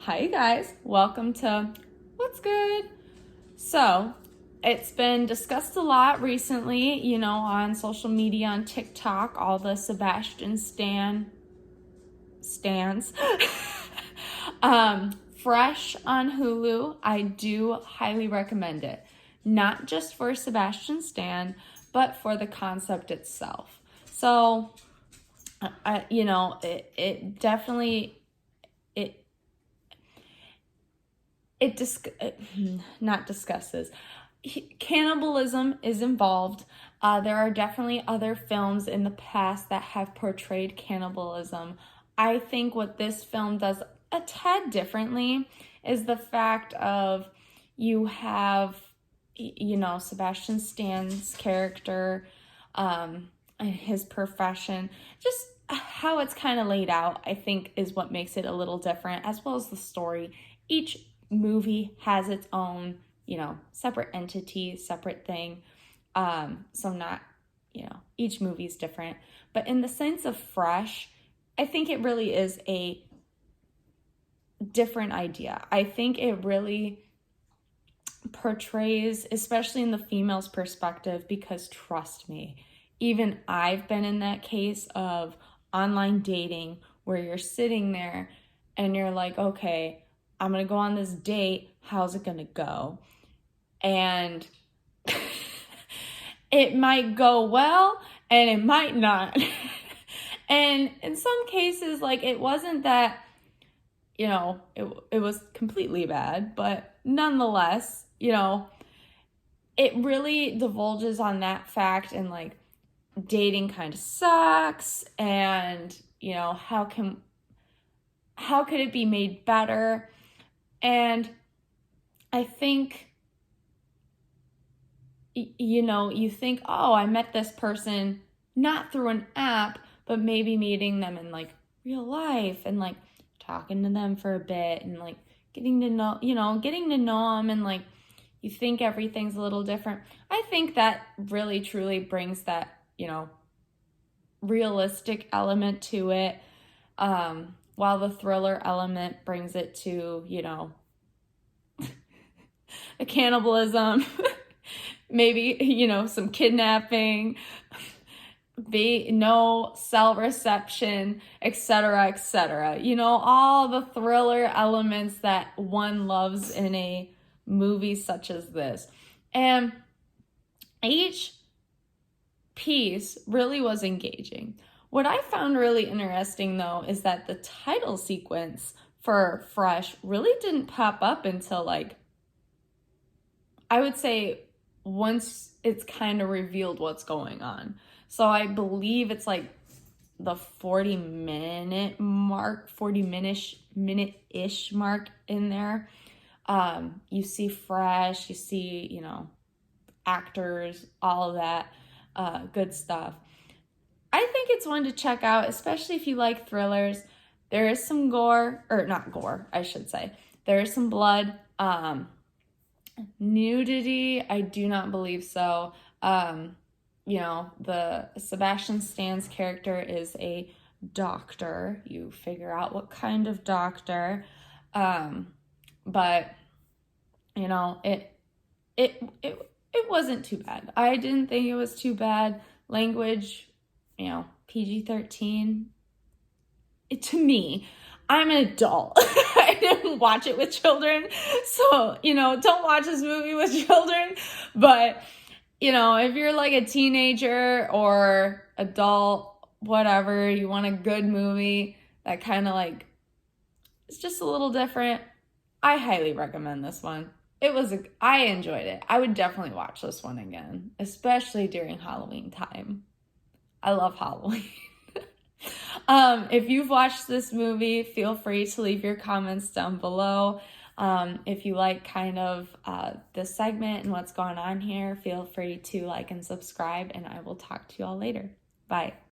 Hi guys, welcome to What's Good? So, it's been discussed a lot recently, on social media, on TikTok, all the Sebastian stands. Fresh on Hulu, I do highly recommend it. Not just for Sebastian Stan, but for the concept itself. So, it definitely, not discusses. Cannibalism is involved. There are definitely other films in the past that have portrayed cannibalism. I think what this film does a tad differently is the fact of you have, Sebastian Stan's character, his profession, just how it's kind of laid out, I think is what makes it a little different, as well as the story. Each movie has its own, separate entity, separate thing. So not, each movie's different. But in the sense of Fresh, I think it really is a different idea. I think it really portrays, especially in the female's perspective, because trust me, even I've been in that case of online dating where you're sitting there and you're like, okay, I'm going to go on this date. How's it going to go? And it might go well and it might not. And in some cases, it wasn't that, it was completely bad, but nonetheless, it really divulges on that fact, and dating kind of sucks, and, how could it be made better? And I think, you think, oh, I met this person not through an app, but maybe meeting them in real life and talking to them for a bit and getting to know them, and you think everything's a little different. I think that really truly brings that, realistic element to it, while the thriller element brings it to, the cannibalism, maybe, some kidnapping, no cell reception, etc., etc. All the thriller elements that one loves in a movie such as this. And each piece really was engaging. What I found really interesting, though, is that the title sequence for Fresh really didn't pop up until I would say once it's kind of revealed what's going on. So I believe it's the 40-minute mark, 40-minute-ish mark in there. You see Fresh, you see, actors, all of that good stuff. I think it's one to check out, especially if you like thrillers. There is some gore, or not gore, I should say. There is some blood. Nudity, I do not believe so. The Sebastian Stan's character is a doctor. You figure out what kind of doctor. But it wasn't too bad. I didn't think it was too bad. Language, PG-13. To me, I'm an adult. I didn't watch it with children. So, don't watch this movie with children. But, if you're a teenager or adult, whatever, you want a good movie that kind of it's just a little different, I highly recommend this one. I enjoyed it. I would definitely watch this one again, especially during Halloween time. I love Halloween. If you've watched this movie, feel free to leave your comments down below. If you like kind of this segment and what's going on here, feel free to like and subscribe, and I will talk to you all later. Bye.